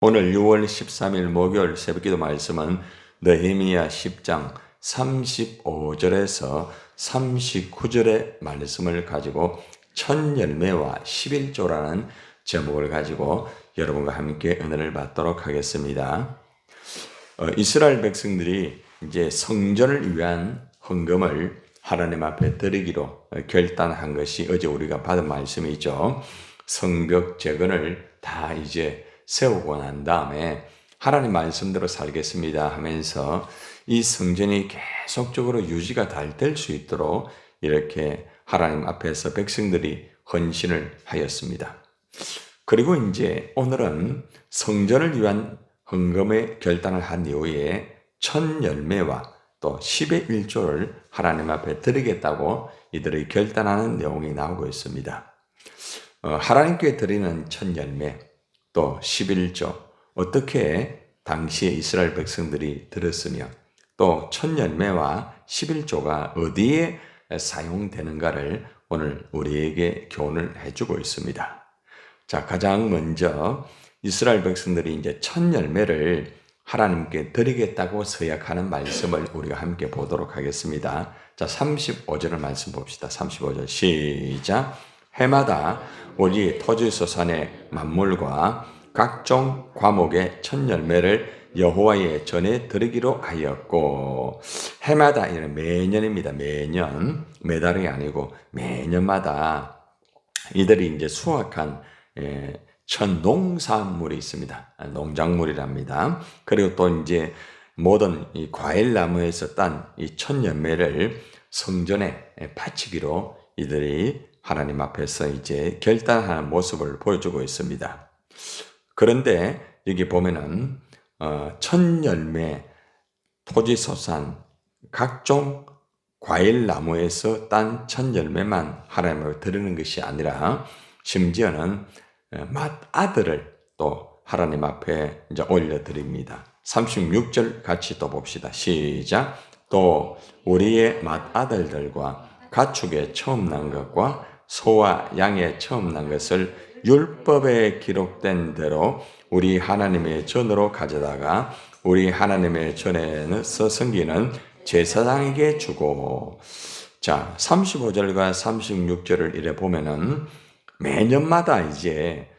오늘 6월 13일 목요일 새벽기도 말씀은 느헤미야 10장 35절에서 39절의 말씀을 가지고 첫 열매와 11조라는 제목을 가지고 여러분과 함께 은혜를 받도록 하겠습니다. 이스라엘 백성들이 이제 성전을 위한 헌금을 하나님 앞에 드리기로 결단한 것이 어제 우리가 받은 말씀이죠. 성벽 재건을 다 이제 세우고 난 다음에 하나님 말씀대로 살겠습니다 하면서 이 성전이 계속적으로 유지가 잘 될 수 있도록 이렇게 하나님 앞에서 백성들이 헌신을 하였습니다. 그리고 이제 오늘은 성전을 위한 헌금의 결단을 한 이후에 첫 열매와 또 10의 1조를 하나님 앞에 드리겠다고 이들이 결단하는 내용이 나오고 있습니다. 하나님께 드리는 첫 열매 또 11조 어떻게 당시에 이스라엘 백성들이 들었으며 또 첫 열매와 11조가 어디에 사용되는가를 오늘 우리에게 교훈을 해주고 있습니다. 자, 가장 먼저 이스라엘 백성들이 이제 첫 열매를 하나님께 드리겠다고 서약하는 말씀을 우리가 함께 보도록 하겠습니다. 자, 35절을 말씀 봅시다. 35절 시작. 해마다 우리 토지소산의 만물과 각종 과목의 첫 열매를 여호와의 전에 드리기로 하였고, 해마다 이는 매년입니다. 매년, 매달이 아니고 매년마다 이들이 이제 수확한 첫 농산물이 있습니다. 농작물이랍니다. 그리고 또 이제 모든 이 과일 나무에서 딴 이 첫 열매를 성전에 바치기로 이들이 하나님 앞에서 이제 결단하는 모습을 보여주고 있습니다. 그런데 여기 보면은 첫 열매, 토지소산, 각종 과일 나무에서 딴 첫 열매만 하나님을 드리는 것이 아니라 심지어는 맏아들을 또 하나님 앞에 이제 올려드립니다. 36절 같이 또 봅시다. 시작. 또 우리의 맏아들들과 가축의 처음 난 것과 소와 양의 처음 난 것을 율법에 기록된 대로 우리 하나님의 전으로 가져다가 우리 하나님의 전에서 섬기는 제사장에게 주고. 자, 35절과 36절을 이래 보면은 매년마다 이제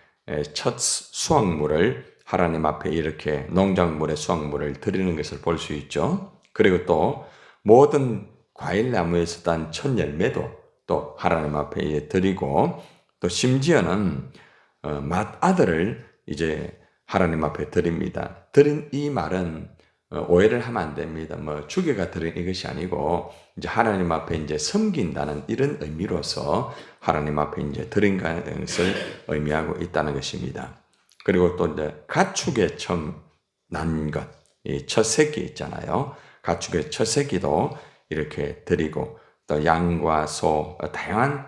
첫 수확물을 하나님 앞에 이렇게 농작물의 수확물을 드리는 것을 볼 수 있죠. 그리고 또 모든 과일 나무에서 딴 첫 열매도 또 하나님 앞에 드리고, 또 심지어는 맏아들을 이제 하나님 앞에 드립니다. 드린 이 말은 오해를 하면 안 됩니다. 뭐 주게가 드린 이것이 아니고 이제 하나님 앞에 이제 섬긴다는 이런 의미로서 하나님 앞에 이제 드린 것을 의미하고 있다는 것입니다. 그리고 또 이제 가축의 처음 난 것, 이 첫 새끼 있잖아요. 가축의 첫 새끼도 이렇게 드리고, 또 양과 소, 다양한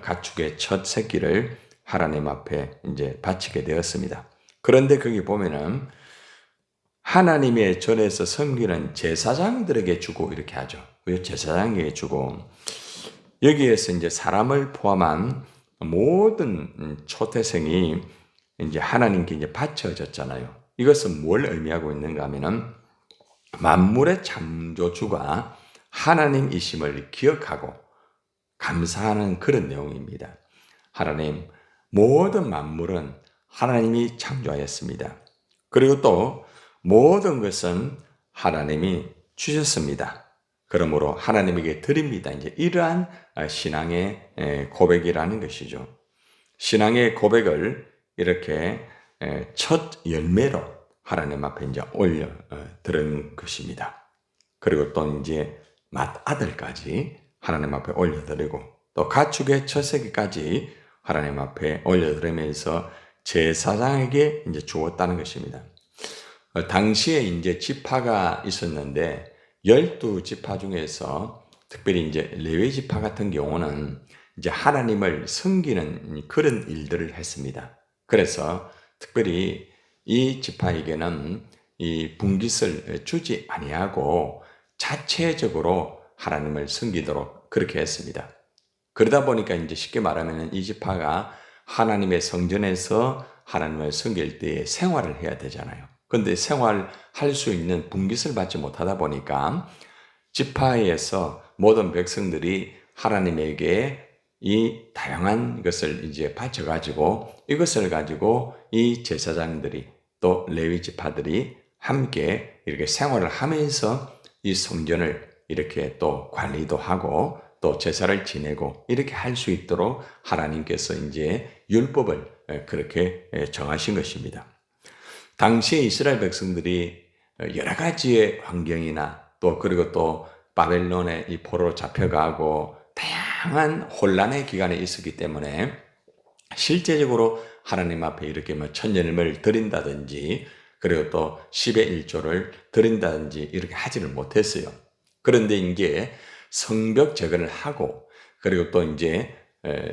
가축의 첫 새끼를 하나님 앞에 이제 바치게 되었습니다. 그런데 거기 보면은 하나님의 전에서 섬기는 제사장들에게 주고 이렇게 하죠. 왜 제사장에게 주고? 여기에서 이제 사람을 포함한 모든 초태생이 이제 하나님께 이제 바쳐졌잖아요. 이것은 뭘 의미하고 있는가 하면은 만물의 창조주가 하나님이심을 기억하고 감사하는 그런 내용입니다. 하나님, 모든 만물은 하나님이 창조하였습니다. 그리고 또 모든 것은 하나님이 주셨습니다. 그러므로 하나님에게 드립니다. 이제 이러한 신앙의 고백이라는 것이죠. 신앙의 고백을 이렇게 첫 열매로 하나님 앞에 이제 올려 드린 것입니다. 그리고 또 이제 맏아들까지 하나님 앞에 올려드리고, 또 가축의 첫 새끼까지 하나님 앞에 올려드리면서 제사장에게 이제 주었다는 것입니다. 당시에 이제 지파가 있었는데 12지파 중에서 특별히 이제 레위 지파 같은 경우는 이제 하나님을 섬기는 그런 일들을 했습니다. 그래서 특별히 이 지파에게는 이 분깃을 주지 아니하고 자체적으로 하나님을 섬기도록 그렇게 했습니다. 그러다 보니까 이제 쉽게 말하면 이 지파가 하나님의 성전에서 하나님을 섬길 때에 생활을 해야 되잖아요. 근데 생활할 수 있는 분깃을 받지 못하다 보니까 지파에서 모든 백성들이 하나님에게 이 다양한 것을 이제 바쳐가지고 이것을 가지고 이 제사장들이 또 레위 지파들이 함께 이렇게 생활을 하면서 이 성전을 이렇게 또 관리도 하고 또 제사를 지내고 이렇게 할 수 있도록 하나님께서 이제 율법을 그렇게 정하신 것입니다. 당시에 이스라엘 백성들이 여러 가지의 환경이나 또 그리고 또 바벨론의 이 포로로 잡혀가고 다양한 혼란의 기간에 있었기 때문에 실제적으로 하나님 앞에 이렇게 뭐 천년을 드린다든지 그리고 또 10의 1조를 드린다든지 이렇게 하지를 못했어요. 그런데 이제 성벽 재건을 하고 그리고 또 이제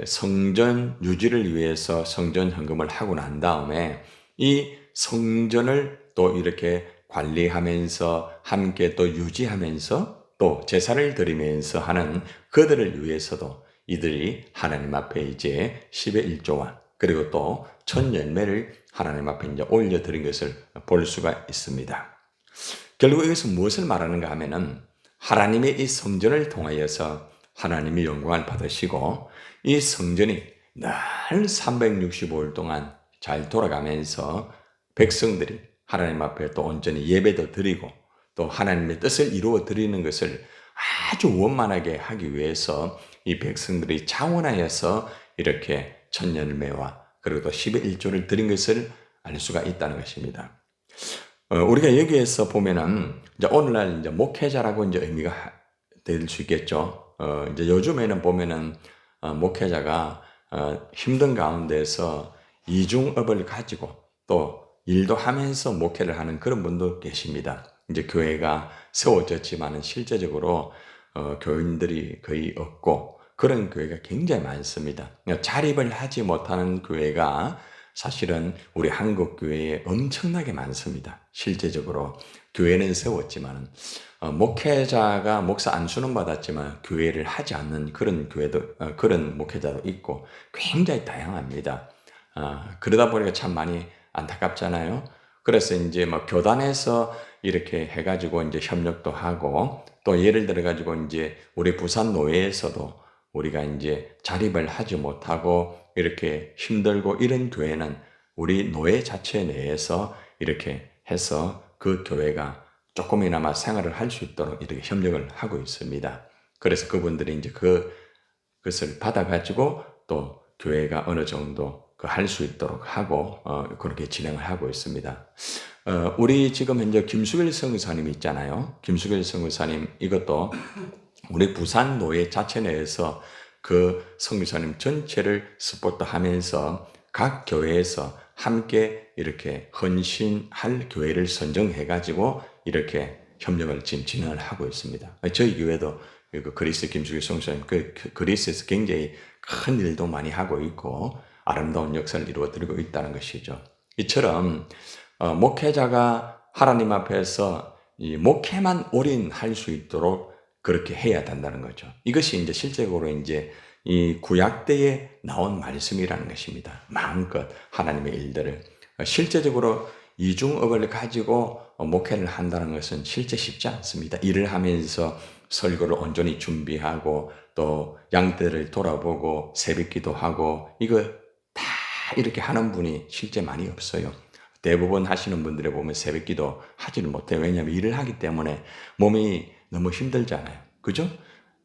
성전 유지를 위해서 성전 헌금을 하고 난 다음에 이 성전을 또 이렇게 관리하면서 함께 또 유지하면서 또 제사를 드리면서 하는 그들을 위해서도 이들이 하나님 앞에 이제 10의 1조와 그리고 또 천열매를 하나님 앞에 이제 올려드린 것을 볼 수가 있습니다. 결국 이것은 무엇을 말하는가 하면은 하나님의 이 성전을 통하여서 하나님이 영광을 받으시고 이 성전이 늘 365일 동안 잘 돌아가면서 백성들이 하나님 앞에 또 온전히 예배도 드리고 또 하나님의 뜻을 이루어 드리는 것을 아주 원만하게 하기 위해서 이 백성들이 자원하여서 이렇게 천열매와 그리고 또 10의 1조를 드린 것을 알 수가 있다는 것입니다. 우리가 여기에서 보면은 이제 오늘날 이제 목회자라고 이제 의미가 될 수 있겠죠. 이제 요즘에는 보면은 목회자가 힘든 가운데서 이중업을 가지고 또 일도 하면서 목회를 하는 그런 분도 계십니다. 이제 교회가 세워졌지만은 실제적으로 교인들이 거의 없고 그런 교회가 굉장히 많습니다. 자립을 하지 못하는 교회가 사실은 우리 한국 교회에 엄청나게 많습니다. 실제적으로 교회는 세웠지만 목회자가 목사 안수는 받았지만 교회를 하지 않는 그런 교회도 그런 목회자도 있고 굉장히 다양합니다. 그러다 보니까 참 많이 안타깝잖아요. 그래서 이제 뭐 교단에서 이렇게 해가지고 이제 협력도 하고 또 예를 들어가지고 이제 우리 부산 노회에서도 우리가 이제 자립을 하지 못하고 이렇게 힘들고 이런 교회는 우리 노회 자체 내에서 이렇게 해서 그 교회가 조금이나마 생활을 할 수 있도록 이렇게 협력을 하고 있습니다. 그래서 그분들이 이제 그것을 받아가지고 또 교회가 어느 정도 할 수 있도록 하고 그렇게 진행을 하고 있습니다. 우리 지금 현재 김수길 선교사님 있잖아요. 김수길 선교사님 이것도 우리 부산 노회 자체 내에서 그 선교사님 전체를 스포트하면서 각 교회에서 함께 이렇게 헌신할 교회를 선정해가지고 이렇게 협력을 지금 진행을 하고 있습니다. 저희 교회도 그리스 김수길 선교사님 그리스에서 굉장히 큰 일도 많이 하고 있고 아름다운 역사를 이루어드리고 있다는 것이죠. 이처럼 목회자가 하나님 앞에서 이 목회만 올인할 수 있도록 그렇게 해야 된다는 거죠. 이것이 이제 실제적으로 이제 이 구약 때에 나온 말씀이라는 것입니다. 마음껏 하나님의 일들을 실제적으로 이중업을 가지고 목회를 한다는 것은 실제 쉽지 않습니다. 일을 하면서 설교를 온전히 준비하고 또 양떼를 돌아보고 새벽기도 하고 이거 다 이렇게 하는 분이 실제 많이 없어요. 대부분 하시는 분들에 보면 새벽기도 하지를 못해요. 왜냐하면 일을 하기 때문에 몸이 너무 힘들잖아요. 그죠?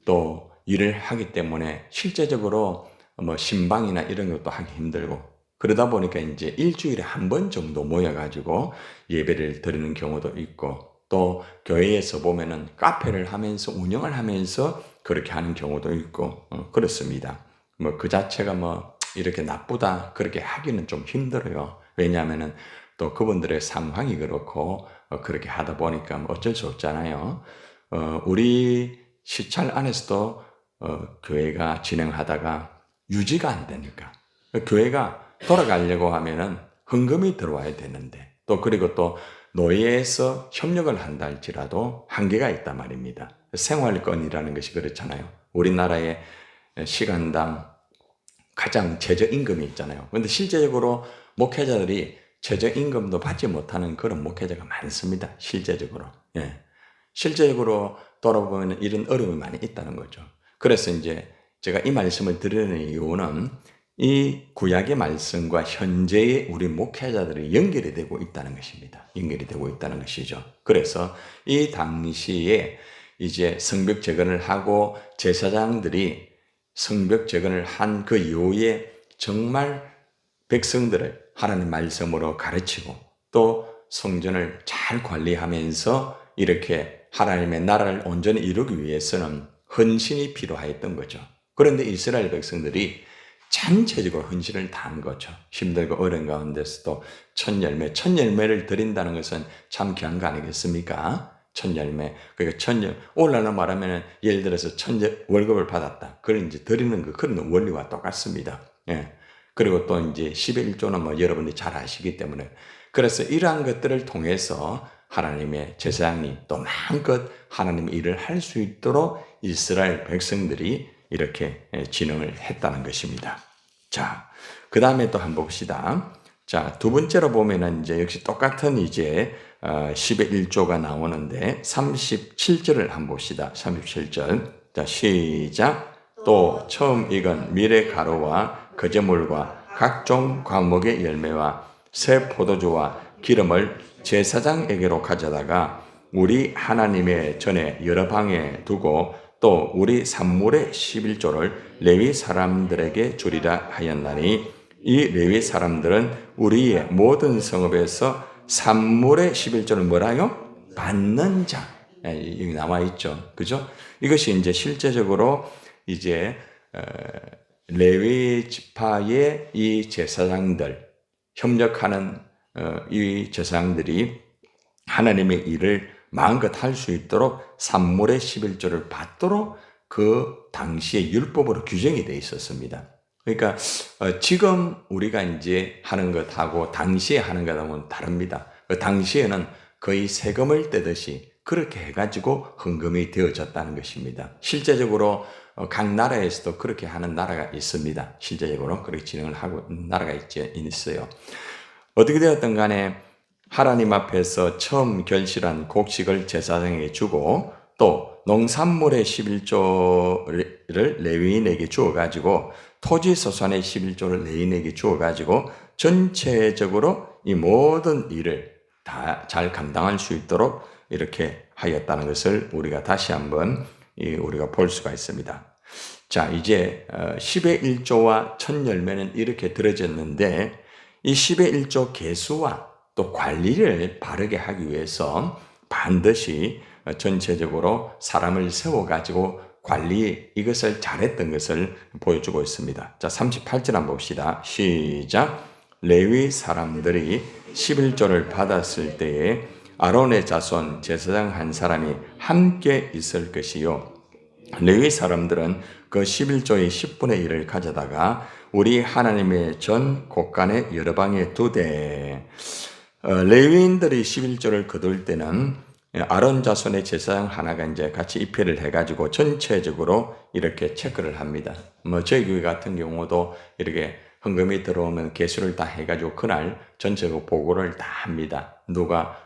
또 일을 하기 때문에 실제적으로 뭐 신방이나 이런 것도 하기 힘들고 그러다 보니까 이제 일주일에 한 번 정도 모여가지고 예배를 드리는 경우도 있고 또 교회에서 보면은 카페를 하면서 운영을 하면서 그렇게 하는 경우도 있고 그렇습니다. 뭐 그 자체가 뭐 이렇게 나쁘다 그렇게 하기는 좀 힘들어요. 왜냐하면은 또 그분들의 상황이 그렇고 그렇게 하다 보니까 뭐 어쩔 수 없잖아요. 우리 시찰 안에서도 교회가 진행하다가 유지가 안 되니까 교회가 돌아가려고 하면은 헌금이 들어와야 되는데 또 그리고 또 노예에서 협력을 한다 할지라도 한계가 있단 말입니다. 생활권이라는 것이 그렇잖아요. 우리나라의 시간당 가장 최저임금이 있잖아요. 그런데 실제적으로 목회자들이 최저임금도 받지 못하는 그런 목회자가 많습니다. 실제적으로. 예. 실제적으로 돌아보면 이런 어려움이 많이 있다는 거죠. 그래서 이제 제가 이 말씀을 드리는 이유는 이 구약의 말씀과 현재의 우리 목회자들이 연결이 되고 있다는 것입니다. 연결이 되고 있다는 것이죠. 그래서 이 당시에 이제 성벽 재건을 하고 제사장들이 성벽 재건을 한 그 이후에 정말 백성들을 하나님 말씀으로 가르치고 또 성전을 잘 관리하면서 이렇게 하나님의 나라를 온전히 이루기 위해서는 헌신이 필요하였던 거죠. 그런데 이스라엘 백성들이 전체적으로 헌신을 다한 거죠. 힘들고 어려운 가운데서도 첫 열매를 드린다는 것은 참 귀한 거 아니겠습니까? 첫 열매. 그러니까 오늘날로 말하면 예를 들어서 월급을 받았다. 그걸 이제 드리는 그런 원리와 똑같습니다. 예. 그리고 또 이제 11조는 뭐 여러분들이 잘 아시기 때문에 그래서 이러한 것들을 통해서 하나님의 제사장이 또 마음껏 하나님의 일을 할 수 있도록 이스라엘 백성들이 이렇게 진흥을 했다는 것입니다. 자, 그 다음에 또 한번 봅시다. 자, 두 번째로 보면은 이제 역시 똑같은 이제 10의 1조가 나오는데 37절을 한번 봅시다. 37절. 자, 시작. 또 처음 익은 미래 가루와 거제물과 각종 과목의 열매와 새 포도주와 기름을 제사장에게로 가져다가 우리 하나님의 전에 여러 방에 두고 또 우리 산물의 11조를 레위 사람들에게 주리라 하였나니 이 레위 사람들은 우리의 모든 성읍에서 산물의 11조를 뭐라요? 받는 자. 여기 나와 있죠. 그죠? 이것이 이제 실제적으로 이제 레위 지파의 이 제사장들 협력하는 이 제사장들이 하나님의 일을 마음껏 할 수 있도록 산물의 11조를 받도록 그 당시에 율법으로 규정이 되어 있었습니다. 그러니까 지금 우리가 이제 하는 것하고 당시에 하는 것하고는 다릅니다. 그 당시에는 거의 세금을 떼듯이 그렇게 해가지고 헌금이 되어졌다는 것입니다. 실제적으로 각 나라에서도 그렇게 하는 나라가 있습니다. 실제적으로 그렇게 진행을 하고 나라가 있어요. 어떻게 되었든 간에 하나님 앞에서 처음 결실한 곡식을 제사장에게 주고 또 농산물의 11조를 레위인에게 주어가지고 토지소산의 11조를 레위인에게 주어가지고 전체적으로 이 모든 일을 다 잘 감당할 수 있도록 이렇게 하였다는 것을 우리가 다시 한번 우리가 볼 수가 있습니다. 자, 이제 10의 1조와 첫 열매는 이렇게 들어졌는데 이 10의 1조 개수와 또 관리를 바르게 하기 위해서 반드시 전체적으로 사람을 세워가지고 이것을 잘했던 것을 보여주고 있습니다. 자, 38절 한번 봅시다. 시작. 레위 사람들이 11조를 받았을 때에 아론의 자손 제사장 한 사람이 함께 있을 것이요. 레위 사람들은 그 11조의 10분의 1을 가져다가 우리 하나님의 전 곳간의 여러 방에 두되 레위인들이 11조를 거둘 때는 아론 자손의 제사장 하나가 이제 같이 입회를 해가지고 전체적으로 이렇게 체크를 합니다. 뭐 저희 교회 같은 경우도 이렇게 헌금이 들어오면 개수를 다 해가지고 그날 전체적으로 보고를 다 합니다. 누가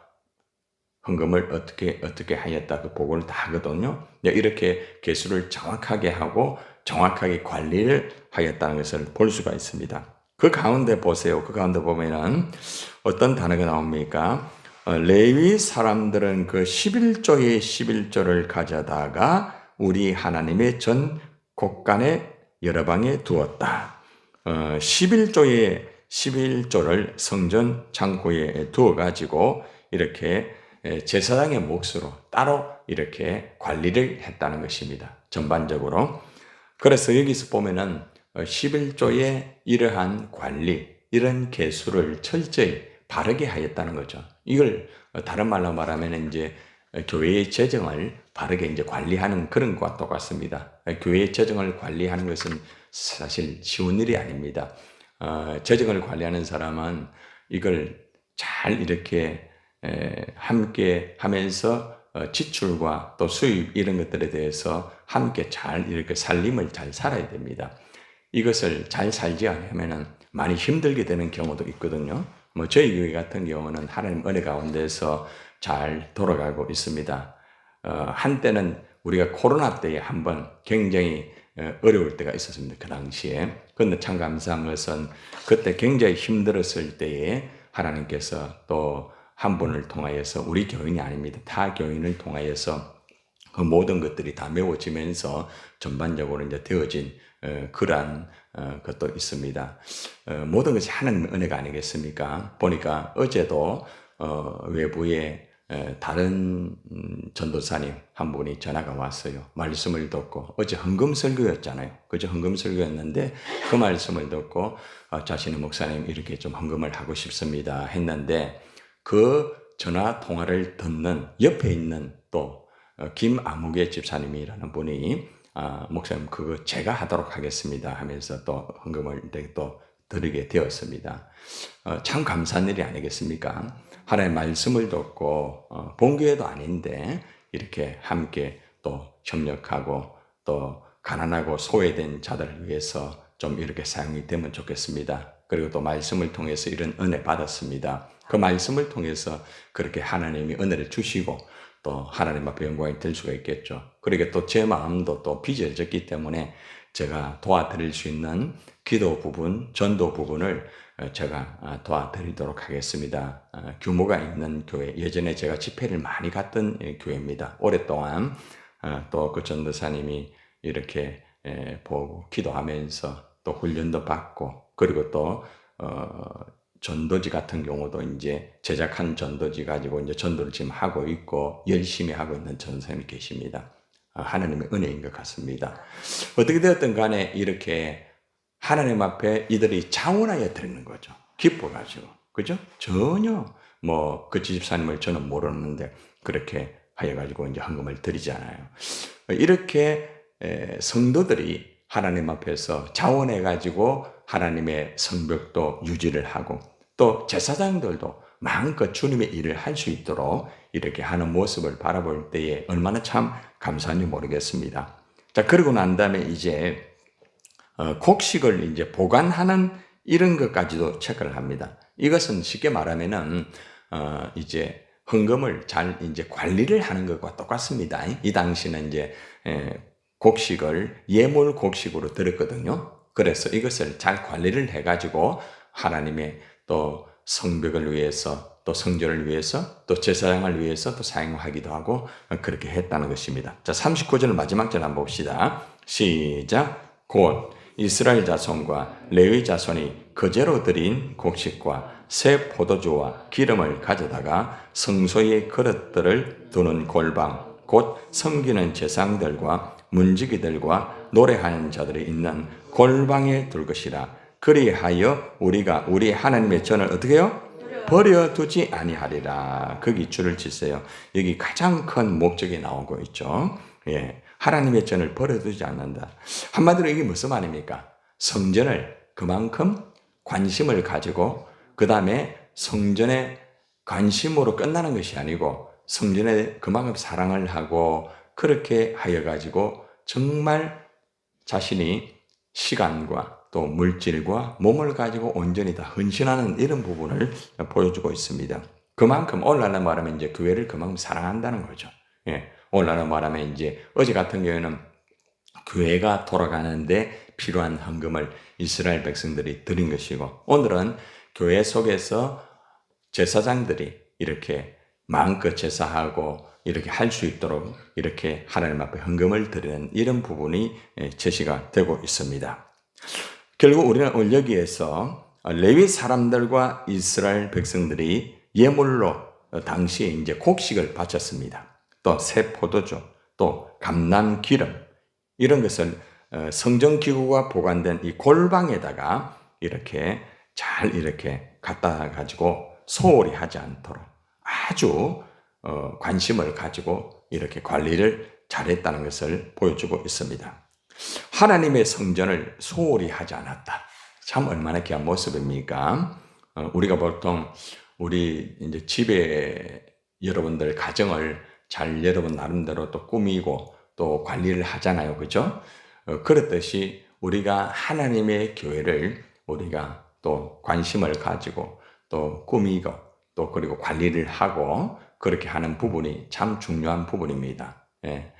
헌금을 어떻게 하였다 그 보고를 다 하거든요. 이렇게 개수를 정확하게 하고 정확하게 관리를 하였다는 것을 볼 수가 있습니다. 그 가운데 보세요. 그 가운데 보면은 어떤 단어가 나옵니까? 레위 사람들은 그 11조의 11조를 가져다가 우리 하나님의 전 곳간의 여러 방에 두었다. 11조의 11조를 성전 창고에 두어가지고 이렇게 제사장의 몫으로 따로 이렇게 관리를 했다는 것입니다. 전반적으로. 그래서 여기서 보면은 11조의 이러한 관리, 이런 개수를 철저히 바르게 하였다는 거죠. 이걸 다른 말로 말하면 이제 교회의 재정을 바르게 이제 관리하는 그런 것과 똑같습니다. 교회의 재정을 관리하는 것은 사실 쉬운 일이 아닙니다. 재정을 관리하는 사람은 이걸 잘 이렇게 함께 하면서 지출과 또 수입 이런 것들에 대해서 함께 잘 이렇게 살림을 잘 살아야 됩니다. 이것을 잘 살지 않으면은 많이 힘들게 되는 경우도 있거든요. 뭐 저희 교회 같은 경우는 하나님 은혜 가운데서 잘 돌아가고 있습니다. 한때는 우리가 코로나 때에 한번 굉장히 어려울 때가 있었습니다. 그 당시에. 그런데 참 감사한 것은 그때 굉장히 힘들었을 때에 하나님께서 또 한 분을 통하여서 우리 교인이 아닙니다. 타 교인을 통하여서 그 모든 것들이 다 메워지면서 전반적으로 이제 되어진 그러한 것도 있습니다. 모든 것이 하나님의 은혜가 아니겠습니까? 보니까 어제도 외부에 다른 전도사님 한 분이 전화가 왔어요. 말씀을 듣고 어제 헌금 설교였잖아요. 그저 헌금 설교였는데 그 말씀을 듣고 자신의 목사님 이렇게 좀 헌금을 하고 싶습니다 했는데 그 전화 통화를 듣는 옆에 있는 또 김아무개 집사님이라는 분이 목사님 그거 제가 하도록 하겠습니다 하면서 또 헌금을 또 드리게 되었습니다. 참 감사한 일이 아니겠습니까? 하나님의 말씀을 듣고 본교회도 아닌데 이렇게 함께 또 협력하고 또 가난하고 소외된 자들을 위해서 좀 이렇게 사용이 되면 좋겠습니다. 그리고 또 말씀을 통해서 이런 은혜 받았습니다. 그 말씀을 통해서 그렇게 하나님이 은혜를 주시고 또 하나님 앞에 영광이 될 수가 있겠죠. 그러니까 또 제 마음도 또 빚어졌기 때문에 제가 도와드릴 수 있는 기도 부분, 전도 부분을 제가 도와드리도록 하겠습니다. 규모가 있는 교회, 예전에 제가 집회를 많이 갔던 교회입니다. 오랫동안 또 그 전도사님이 이렇게 보고 기도하면서 또 훈련도 받고 그리고 또 전도지 같은 경우도 이제 제작한 전도지 가지고 이제 전도를 지금 하고 있고 열심히 하고 있는 전사님이 계십니다. 하나님의 은혜인 것 같습니다. 어떻게 되었든 간에 이렇게 하나님 앞에 이들이 자원하여 드리는 거죠. 기뻐가지고. 그죠? 전혀 뭐 그 집사님을 저는 모르는데 그렇게 하여가지고 이제 헌금을 드리잖아요. 이렇게 성도들이 하나님 앞에서 자원해가지고 하나님의 성벽도 유지를 하고 또 제사장들도 마음껏 주님의 일을 할 수 있도록 이렇게 하는 모습을 바라볼 때에 얼마나 참 감사한지 모르겠습니다. 자, 그러고 난 다음에 이제 곡식을 이제 보관하는 이런 것까지도 체크를 합니다. 이것은 쉽게 말하면은 이제 헌금을 잘 이제 관리를 하는 것과 똑같습니다. 이 당시는 이제 곡식을 예물 곡식으로 드렸거든요. 그래서 이것을 잘 관리를 해가지고 하나님의 또 성벽을 위해서 또 성전을 위해서 또 제사장을 위해서 또 사용하기도 하고 그렇게 했다는 것입니다. 자, 39절 마지막 절 한번 봅시다. 시작. 곧 이스라엘 자손과 레위 자손이 거제로 드린 곡식과 새 포도주와 기름을 가져다가 성소의 그릇들을 두는 골방 곧 섬기는 제사장들과 문지기들과 노래하는 자들이 있는 골방에 둘 것이라. 그리하여 우리가 우리 하나님의 전을 어떻게 해요? 버려두지 아니하리라. 거기 줄을 치세요. 여기 가장 큰 목적이 나오고 있죠. 예, 하나님의 전을 버려두지 않는다. 한마디로 이게 무슨 말입니까? 성전을 그만큼 관심을 가지고 그 다음에 성전에 관심으로 끝나는 것이 아니고 성전에 그만큼 사랑을 하고 그렇게 하여 가지고 정말 자신이 시간과 또 물질과 몸을 가지고 온전히 다 헌신하는 이런 부분을 보여주고 있습니다. 그만큼 오늘날 말하면 이제 교회를 그만큼 사랑한다는 거죠. 예, 오늘날 말하면 이제 어제 같은 경우에는 교회가 돌아가는데 필요한 헌금을 이스라엘 백성들이 드린 것이고 오늘은 교회 속에서 제사장들이 이렇게 마음껏 제사하고 이렇게 할 수 있도록 이렇게 하나님 앞에 헌금을 드리는 이런 부분이 제시가 되고 있습니다. 결국 우리는 오늘 여기에서 레위 사람들과 이스라엘 백성들이 예물로 당시에 이제 곡식을 바쳤습니다. 또 새 포도주, 또 감람 기름 이런 것을 성전 기구가 보관된 이 골방에다가 이렇게 잘 이렇게 갖다 가지고 소홀히 하지 않도록 아주 관심을 가지고 이렇게 관리를 잘했다는 것을 보여주고 있습니다. 하나님의 성전을 소홀히 하지 않았다. 참 얼마나 귀한 모습입니까? 우리가 보통 우리 이제 집에 여러분들 가정을 잘 여러분 나름대로 또 꾸미고 또 관리를 하잖아요. 그죠? 그렇듯이 우리가 하나님의 교회를 우리가 또 관심을 가지고 또 꾸미고 또 그리고 관리를 하고 그렇게 하는 부분이 참 중요한 부분입니다. 예.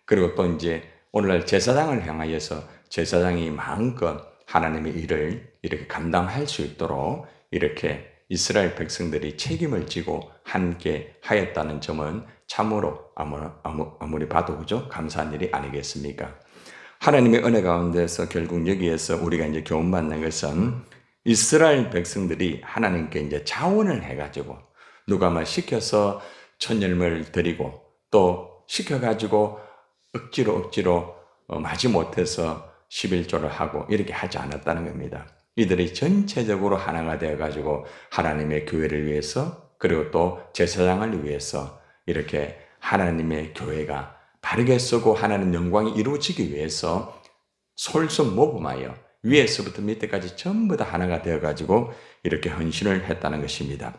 그리고 또 이제 오늘날 제사장을 향하여서 제사장이 마음껏 하나님의 일을 이렇게 감당할 수 있도록 이렇게 이스라엘 백성들이 책임을 지고 함께 하였다는 점은 참으로 아무리 봐도 그죠? 감사한 일이 아니겠습니까? 하나님의 은혜 가운데서 결국 여기에서 우리가 이제 교훈받는 것은 이스라엘 백성들이 하나님께 이제 자원을 해가지고 누가 막 시켜서 천열매를 드리고 또 시켜가지고 억지로 마지 못해서 11조를 하고 이렇게 하지 않았다는 겁니다. 이들이 전체적으로 하나가 되어가지고 하나님의 교회를 위해서 그리고 또 제사장을 위해서 이렇게 하나님의 교회가 바르게 쓰고 하나님 영광이 이루어지기 위해서 솔선모범하여 위에서부터 밑에까지 전부 다 하나가 되어가지고 이렇게 헌신을 했다는 것입니다.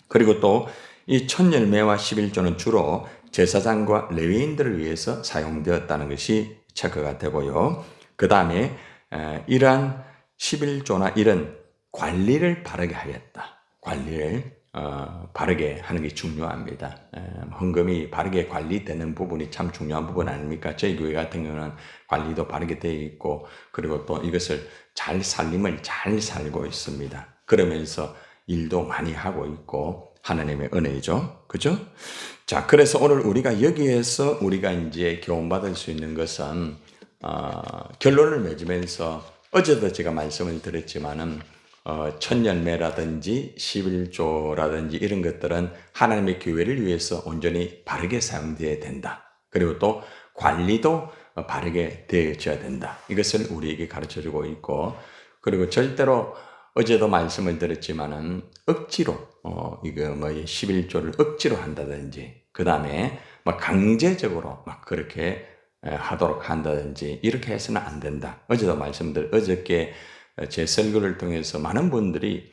그리고 또 이 천열매와 11조는 주로 제사장과 레위인들을 위해서 사용되었다는 것이 체크가 되고요. 그 다음에 이러한 11조나 이런 관리를 바르게 하였다. 관리를 바르게 하는 게 중요합니다. 헌금이 바르게 관리되는 부분이 참 중요한 부분 아닙니까? 저희 교회 같은 경우는 관리도 바르게 되어 있고 그리고 또 이것을 살림을 잘 살고 있습니다. 그러면서 일도 많이 하고 있고 하나님의 은혜죠. 그죠? 자, 그래서 오늘 우리가 여기에서 우리가 이제 교훈받을 수 있는 것은 결론을 맺으면서 어제도 제가 말씀을 드렸지만은 천열매라든지 11조라든지 이런 것들은 하나님의 교회를 위해서 온전히 바르게 사용되어야 된다. 그리고 또 관리도 바르게 되어져야 된다. 이것을 우리에게 가르쳐주고 있고 그리고 절대로 어제도 말씀을 드렸지만은 억지로 이거 11조를 억지로 한다든지 그 다음에 막 강제적으로 막 그렇게 하도록 한다든지 이렇게 해서는 안 된다. 어제도 어저께 제 설교를 통해서 많은 분들이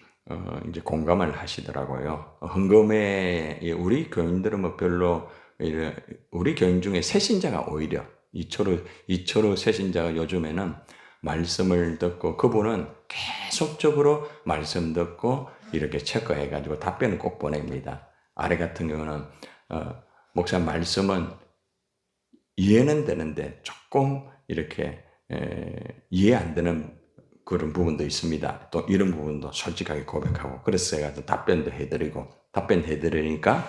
이제 공감을 하시더라고요. 헌금에 우리 교인들은 뭐 별로 우리 교인 중에 새신자가 오히려 이초로 새신자가 요즘에는 말씀을 듣고 그분은 계속적으로 말씀 듣고 이렇게 체크해가지고 답변을 꼭 보냅니다. 아래 같은 경우는 목사 말씀은 이해는 되는데 조금 이렇게 이해 안 되는 그런 부분도 있습니다. 또 이런 부분도 솔직하게 고백하고 그래서 제가 답변도 해드리니까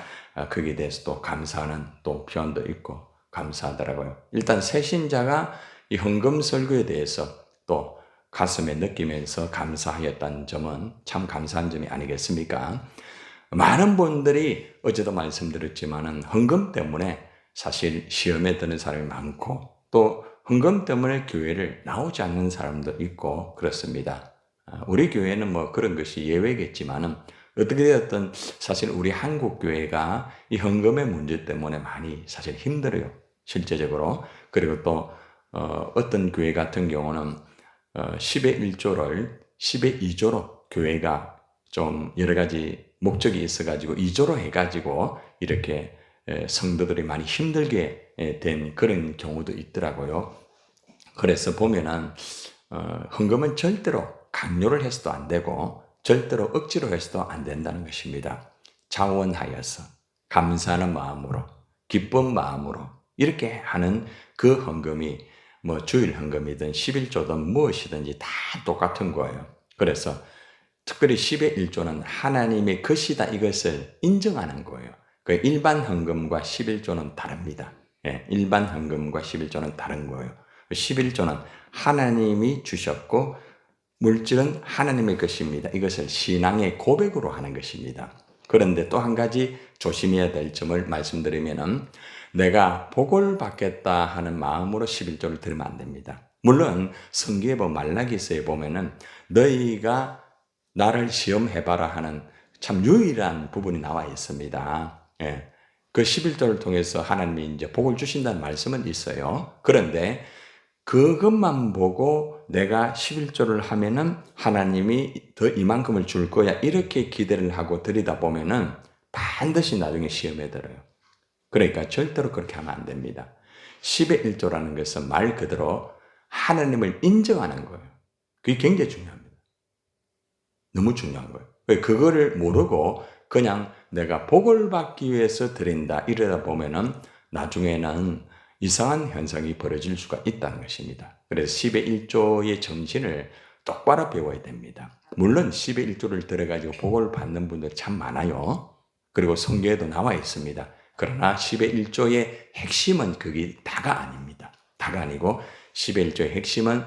거기에 대해서 또 감사하는 또 표현도 있고 감사하더라고요. 일단 새신자가 이 헌금 설교에 대해서 또 가슴에 느끼면서 감사하였다는 점은 참 감사한 점이 아니겠습니까? 많은 분들이 어제도 말씀드렸지만은 헌금 때문에 사실 시험에 드는 사람이 많고 또 헌금 때문에 교회를 나오지 않는 사람도 있고 그렇습니다. 우리 교회는 뭐 그런 것이 예외겠지만은 어떻게 되었든 사실 우리 한국 교회가 이 헌금의 문제 때문에 많이 사실 힘들어요. 실제적으로. 그리고 또 어떤 교회 같은 경우는 10의 1조를 10의 2조로 교회가 좀 여러 가지 목적이 있어가지고 2조로 해가지고 이렇게 성도들이 많이 힘들게 된 그런 경우도 있더라고요. 그래서 보면은 헌금은 절대로 강요를 해서도 안 되고 절대로 억지로 해서도 안 된다는 것입니다. 자원하여서 감사하는 마음으로 기쁜 마음으로 이렇게 하는 그 헌금이 뭐 주일 헌금이든 11조든 무엇이든지 다 똑같은 거예요. 그래서 특별히 10의 1조는 하나님의 것이다 이것을 인정하는 거예요. 그 일반 헌금과 11조는 다릅니다. 일반 헌금과 11조는 다른 거예요. 11조는 하나님이 주셨고 물질은 하나님의 것입니다. 이것을 신앙의 고백으로 하는 것입니다. 그런데 또 한 가지 조심해야 될 점을 말씀드리면은 내가 복을 받겠다 하는 마음으로 11조를 들면 안 됩니다. 물론 성경에 보면 말라기서에 보면은 너희가 나를 시험해봐라 하는 참 유일한 부분이 나와 있습니다. 그 11조를 통해서 하나님이 이제 복을 주신다는 말씀은 있어요. 그런데 그것만 보고 내가 11조를 하면은 하나님이 더 이만큼을 줄 거야 이렇게 기대를 하고 드리다 보면은 반드시 나중에 시험에 들어요. 그러니까 절대로 그렇게 하면 안 됩니다. 10의 1조라는 것은 말 그대로 하나님을 인정하는 거예요. 그게 굉장히 중요합니다. 너무 중요한 거예요. 왜 그거를 모르고 그냥 내가 복을 받기 위해서 드린다 이러다 보면은 나중에는 이상한 현상이 벌어질 수가 있다는 것입니다. 그래서 10의 1조의 정신을 똑바로 배워야 됩니다. 물론 10의 1조를 들어가지고 복을 받는 분들 참 많아요. 그리고 성경에도 나와 있습니다. 그러나 10의 1조의 핵심은 그게 다가 아닙니다. 다가 아니고 10의 1조의 핵심은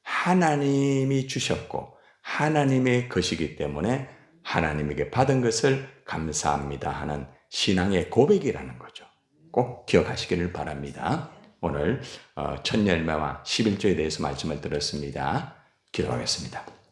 하나님이 주셨고 하나님의 것이기 때문에 하나님에게 받은 것을 감사합니다 하는 신앙의 고백이라는 거죠. 꼭 기억하시기를 바랍니다. 오늘 첫 열매와 11조에 대해서 말씀을 들었습니다. 기도하겠습니다.